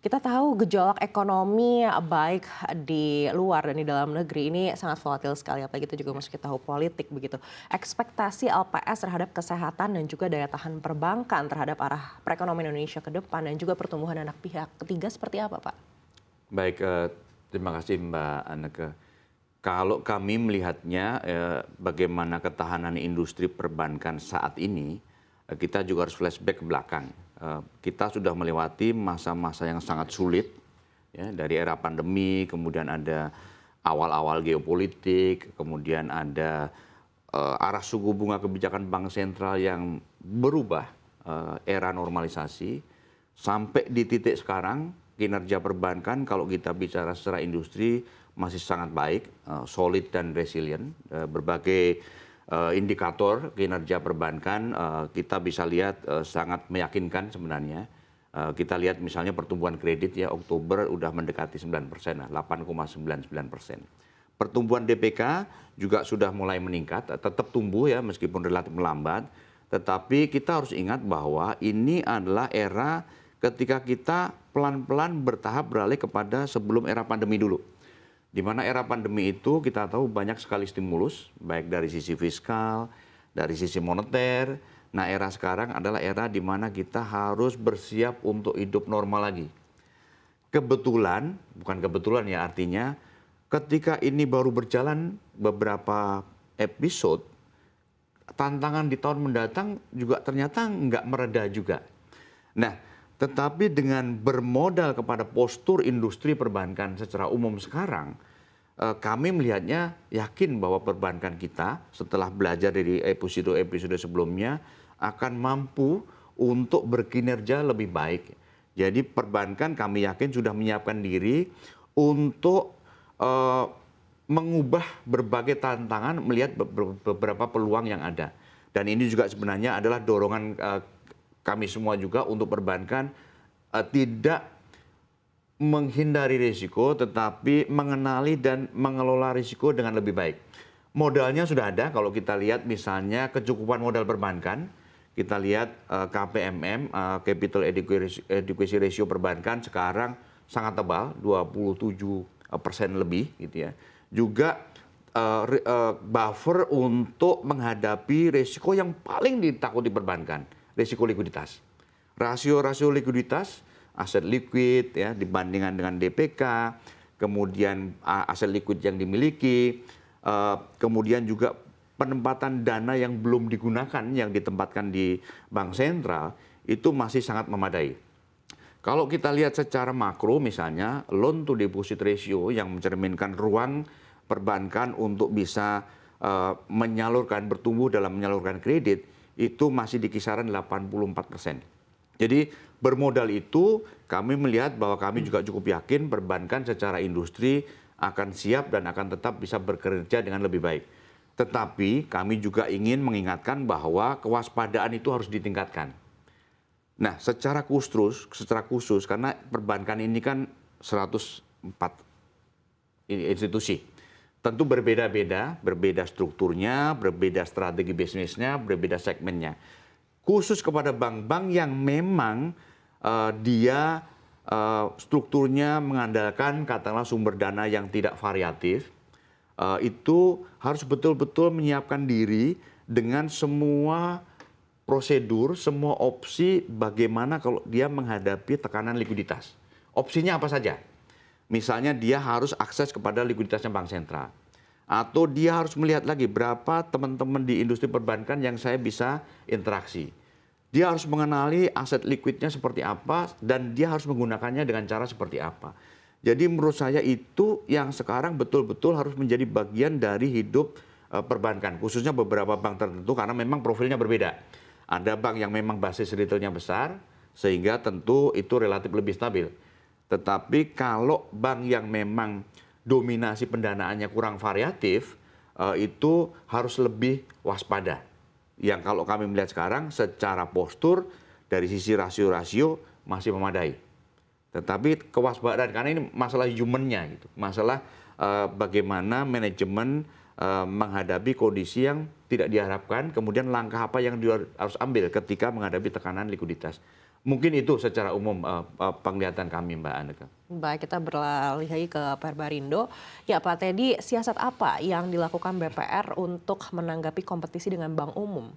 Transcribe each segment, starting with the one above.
Kita tahu gejolak ekonomi baik di luar dan di dalam negeri ini sangat volatil sekali, apalagi kita juga masuk ke tahun politik begitu. Ekspektasi LPS terhadap kesehatan dan juga daya tahan perbankan terhadap arah perekonomian Indonesia ke depan dan juga pertumbuhan anak pihak ketiga seperti apa, Pak? Baik, terima kasih Mbak Anneke. Kalau kami melihatnya bagaimana ketahanan industri perbankan saat ini, kita juga harus flashback ke belakang. Kita sudah melewati masa-masa yang sangat sulit, ya, dari era pandemi, kemudian ada awal-awal geopolitik, kemudian ada arah suku bunga kebijakan bank sentral yang berubah, era normalisasi, sampai di titik sekarang kinerja perbankan kalau kita bicara secara industri masih sangat baik, solid dan resilient. Berbagai indikator kinerja perbankan kita bisa lihat sangat meyakinkan sebenarnya. Kita lihat misalnya pertumbuhan kredit ya Oktober udah mendekati 9%, 8,99%. Pertumbuhan DPK juga sudah mulai meningkat, tetap tumbuh ya meskipun relatif melambat. Tetapi kita harus ingat bahwa ini adalah era ketika kita pelan-pelan bertahap beralih kepada sebelum era pandemi dulu. Di mana era pandemi itu kita tahu banyak sekali stimulus, baik dari sisi fiskal, dari sisi moneter. Nah, era sekarang adalah era di mana kita harus bersiap untuk hidup normal lagi. Kebetulan, bukan kebetulan ya artinya, ketika ini baru berjalan beberapa episode, tantangan di tahun mendatang juga ternyata nggak mereda juga. Nah, tetapi dengan bermodal kepada postur industri perbankan secara umum sekarang, kami melihatnya yakin bahwa perbankan kita setelah belajar dari episode-episode sebelumnya akan mampu untuk berkinerja lebih baik. Jadi perbankan kami yakin sudah menyiapkan diri untuk mengubah berbagai tantangan melihat beberapa peluang yang ada. Dan ini juga sebenarnya adalah dorongan kami semua juga untuk perbankan tidak menghindari risiko tetapi mengenali dan mengelola risiko dengan lebih baik. Modalnya sudah ada kalau kita lihat misalnya kecukupan modal perbankan, kita lihat KPMM, Capital Adequacy Ratio perbankan sekarang sangat tebal, 27% lebih gitu ya. Juga buffer untuk menghadapi risiko yang paling ditakuti perbankan, risiko likuiditas. Rasio-rasio likuiditas, aset liquid ya dibandingkan dengan DPK, kemudian aset liquid yang dimiliki, kemudian juga penempatan dana yang belum digunakan yang ditempatkan di bank sentral itu masih sangat memadai. Kalau kita lihat secara makro misalnya loan to deposit ratio yang mencerminkan ruang perbankan untuk bisa menyalurkan, bertumbuh dalam menyalurkan kredit itu masih di kisaran 84%. Jadi bermodal itu kami melihat bahwa kami juga cukup yakin perbankan secara industri akan siap dan akan tetap bisa bekerja dengan lebih baik. Tetapi kami juga ingin mengingatkan bahwa kewaspadaan itu harus ditingkatkan. Nah, secara khusus karena perbankan ini kan 104 institusi. Tentu berbeda-beda, berbeda strukturnya, berbeda strategi bisnisnya, berbeda segmennya. Khusus kepada bank-bank yang memang dia strukturnya mengandalkan katakanlah sumber dana yang tidak variatif, itu harus betul-betul menyiapkan diri dengan semua prosedur, semua opsi bagaimana kalau dia menghadapi tekanan likuiditas. Opsinya apa saja? Misalnya dia harus akses kepada likuiditasnya bank sentral. Atau dia harus melihat lagi berapa teman-teman di industri perbankan yang saya bisa interaksi. Dia harus mengenali aset liquidnya seperti apa dan dia harus menggunakannya dengan cara seperti apa. Jadi menurut saya itu yang sekarang betul-betul harus menjadi bagian dari hidup perbankan. Khususnya beberapa bank tertentu karena memang profilnya berbeda. Ada bank yang memang basis retailnya besar sehingga tentu itu relatif lebih stabil. Tetapi kalau bank yang memang dominasi pendanaannya kurang variatif, itu harus lebih waspada. Yang kalau kami melihat sekarang secara postur dari sisi rasio-rasio masih memadai. Tetapi kewaspadaan, karena ini masalah human-nya gitu. Masalah bagaimana manajemen menghadapi kondisi yang tidak diharapkan, kemudian langkah apa yang dia harus ambil ketika menghadapi tekanan likuiditas. Mungkin itu secara umum penglihatan kami, Mbak Aneka. Baik, kita beralih lagi ke Perbarindo. Ya Pak Teddy, siasat apa yang dilakukan BPR untuk menanggapi kompetisi dengan bank umum?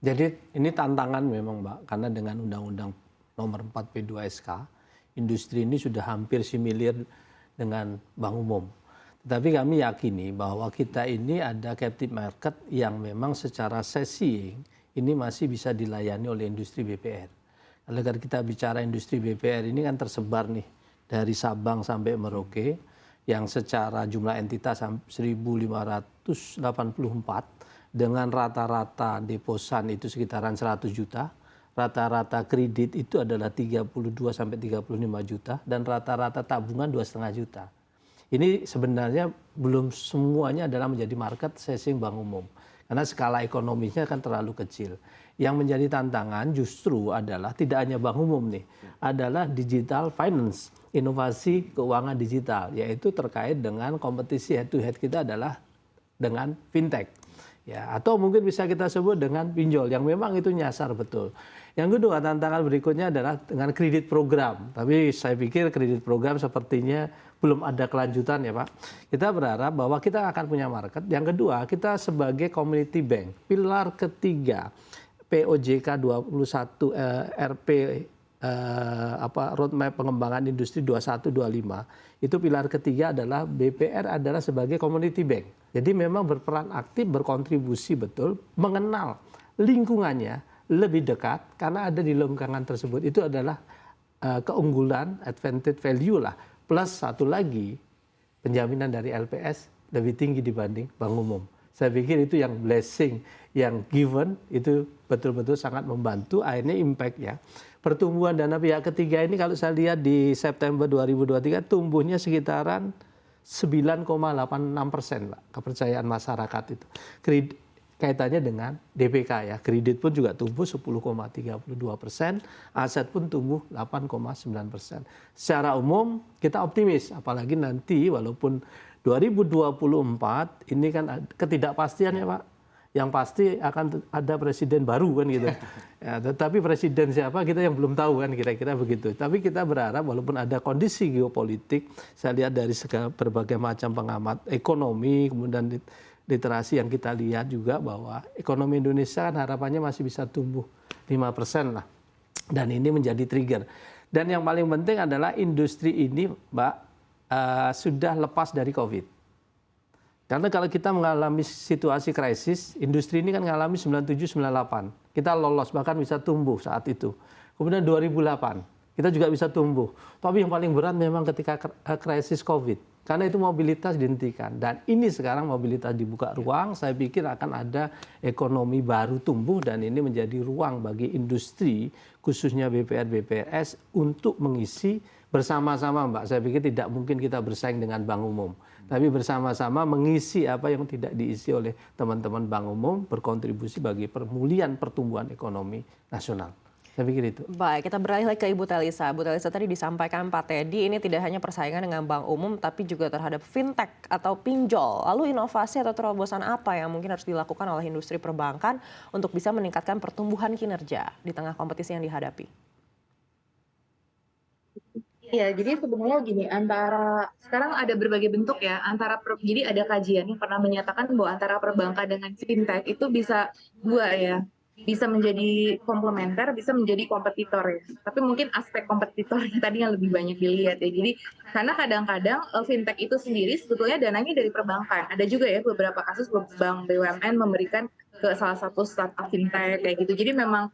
Jadi ini tantangan memang Mbak, karena dengan Undang-Undang Nomor 4 P2SK, industri ini sudah hampir similir dengan bank umum. Tetapi kami yakini bahwa kita ini ada captive market yang memang secara seeing ini masih bisa dilayani oleh industri BPR. Kalau kita bicara industri BPR ini kan tersebar nih dari Sabang sampai Merauke yang secara jumlah entitas 1.584 dengan rata-rata deposan itu sekitaran 100 juta, rata-rata kredit itu adalah 32 sampai 35 juta dan rata-rata tabungan 2,5 juta. Ini sebenarnya belum semuanya adalah menjadi market seeing bank umum karena skala ekonomisnya kan terlalu kecil. Yang menjadi tantangan justru adalah tidak hanya bank umum nih, adalah digital finance, inovasi keuangan digital, yaitu terkait dengan kompetisi head to head kita adalah dengan fintech. Ya, atau mungkin bisa kita sebut dengan pinjol yang memang itu nyasar betul. Yang kedua tantangan berikutnya adalah dengan kredit program. Tapi saya pikir kredit program sepertinya belum ada kelanjutan ya Pak. Kita berharap bahwa kita akan punya market. Yang kedua kita sebagai community bank, pilar ketiga POJK 21 RP roadmap pengembangan industri 2125 itu pilar ketiga adalah BPR adalah sebagai community bank. Jadi memang berperan aktif berkontribusi betul mengenal lingkungannya lebih dekat karena ada di lingkungan tersebut itu adalah keunggulan advantage value lah plus satu lagi penjaminan dari LPS lebih tinggi dibanding bank umum. Saya pikir itu yang blessing, yang given itu betul-betul sangat membantu akhirnya impact ya. Pertumbuhan dana pihak ketiga ini kalau saya lihat di September 2023 tumbuhnya sekitaran 9,86% Pak, kepercayaan masyarakat itu. Kaitannya dengan DPK ya, kredit pun juga tumbuh 10,32%, aset pun tumbuh 8,9%. Secara umum kita optimis, apalagi nanti walaupun 2024 ini kan ketidakpastian ya Pak. Yang pasti akan ada presiden baru kan gitu. Ya, tetapi presiden siapa kita yang belum tahu kan kira-kira begitu. Tapi kita berharap walaupun ada kondisi geopolitik, saya lihat dari segala berbagai macam pengamat ekonomi, kemudian literasi yang kita lihat juga bahwa ekonomi Indonesia kan harapannya masih bisa tumbuh 5% lah. Dan ini menjadi trigger. Dan yang paling penting adalah industri ini Mbak sudah lepas dari COVID. Karena kalau kita mengalami situasi krisis, industri ini kan mengalami 97-98. Kita lolos, bahkan bisa tumbuh saat itu. Kemudian 2008, kita juga bisa tumbuh. Tapi yang paling berat memang ketika krisis COVID. Karena itu mobilitas dihentikan. Dan ini sekarang mobilitas dibuka ruang, saya pikir akan ada ekonomi baru tumbuh dan ini menjadi ruang bagi industri, khususnya BPR, BPRS, untuk mengisi bersama-sama Mbak. Saya pikir tidak mungkin kita bersaing dengan bank umum. Tapi bersama-sama mengisi apa yang tidak diisi oleh teman-teman bank umum, berkontribusi bagi pemulihan pertumbuhan ekonomi nasional. Saya pikir itu. Baik, kita beralih lagi ke Ibu Telisa. Bu Telisa tadi disampaikan Pak Teddy ini tidak hanya persaingan dengan bank umum, tapi juga terhadap fintech atau pinjol. Lalu inovasi atau terobosan apa yang mungkin harus dilakukan oleh industri perbankan untuk bisa meningkatkan pertumbuhan kinerja di tengah kompetisi yang dihadapi? Iya, jadi sebenarnya gini, antara sekarang ada berbagai bentuk ya, jadi ada kajian yang pernah menyatakan bahwa antara perbankan dengan fintech itu bisa dua ya, bisa menjadi komplementer, bisa menjadi kompetitor ya. Tapi mungkin aspek kompetitornya tadi yang lebih banyak dilihat ya. Jadi karena kadang-kadang fintech itu sendiri sebetulnya dananya dari perbankan. Ada juga ya beberapa kasus bank BUMN memberikan ke salah satu startup fintech kayak gitu. Jadi memang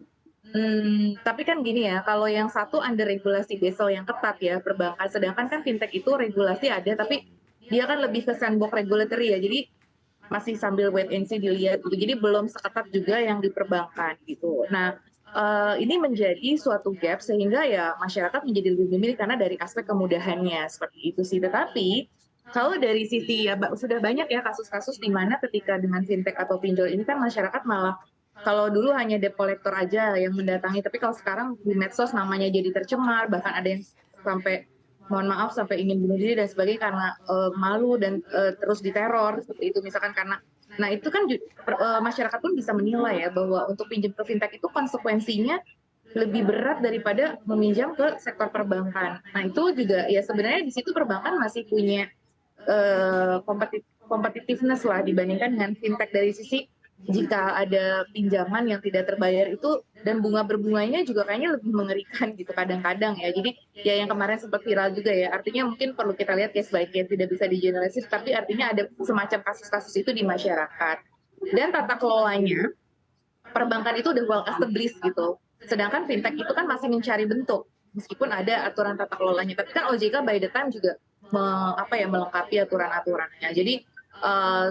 tapi kan gini ya, kalau yang satu under regulasi BESL yang ketat ya perbankan, sedangkan kan fintech itu regulasi ada, tapi dia kan lebih ke sandbox regulatory ya, jadi masih sambil wait and see dilihat gitu, jadi belum seketat juga yang di perbankan gitu. Nah, ini menjadi suatu gap sehingga ya masyarakat menjadi lebih memilih karena dari aspek kemudahannya seperti itu sih. Tetapi kalau dari sisi ya sudah banyak ya kasus-kasus di mana ketika dengan fintech atau pinjol ini kan masyarakat malah kalau dulu hanya debt collector aja yang mendatangi, tapi kalau sekarang di medsos namanya jadi tercemar, bahkan ada yang sampai mohon maaf sampai ingin bunuh diri dan sebagainya karena malu dan terus diteror seperti itu misalkan karena nah itu kan masyarakat pun bisa menilai ya bahwa untuk pinjam ke fintech itu konsekuensinya lebih berat daripada meminjam ke sektor perbankan. Nah itu juga ya sebenarnya di situ perbankan masih punya competitiveness lah dibandingkan dengan fintech dari sisi jika ada pinjaman yang tidak terbayar itu dan bunga berbunganya juga kayaknya lebih mengerikan gitu kadang-kadang ya. Jadi ya yang kemarin sempat viral juga ya. Artinya mungkin perlu kita lihat case by case, tidak bisa digeneralisir, tapi artinya ada semacam kasus-kasus itu di masyarakat. Dan tata kelolanya perbankan itu udah well established gitu. Sedangkan fintech itu kan masih mencari bentuk. Meskipun ada aturan tata kelolanya, tapi kan OJK by the time juga melengkapi aturan-aturannya. Jadi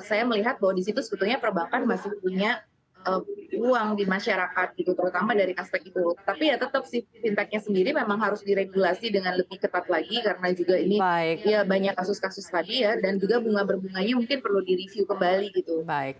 saya melihat bahwa di situ sebetulnya perbankan masih punya uang di masyarakat gitu, terutama dari aspek itu. Tapi ya tetap sih fintechnya sendiri memang harus diregulasi dengan lebih ketat lagi karena juga ini Baik, ya banyak kasus-kasus tadi ya dan juga bunga berbunganya mungkin perlu direview kembali gitu. baik.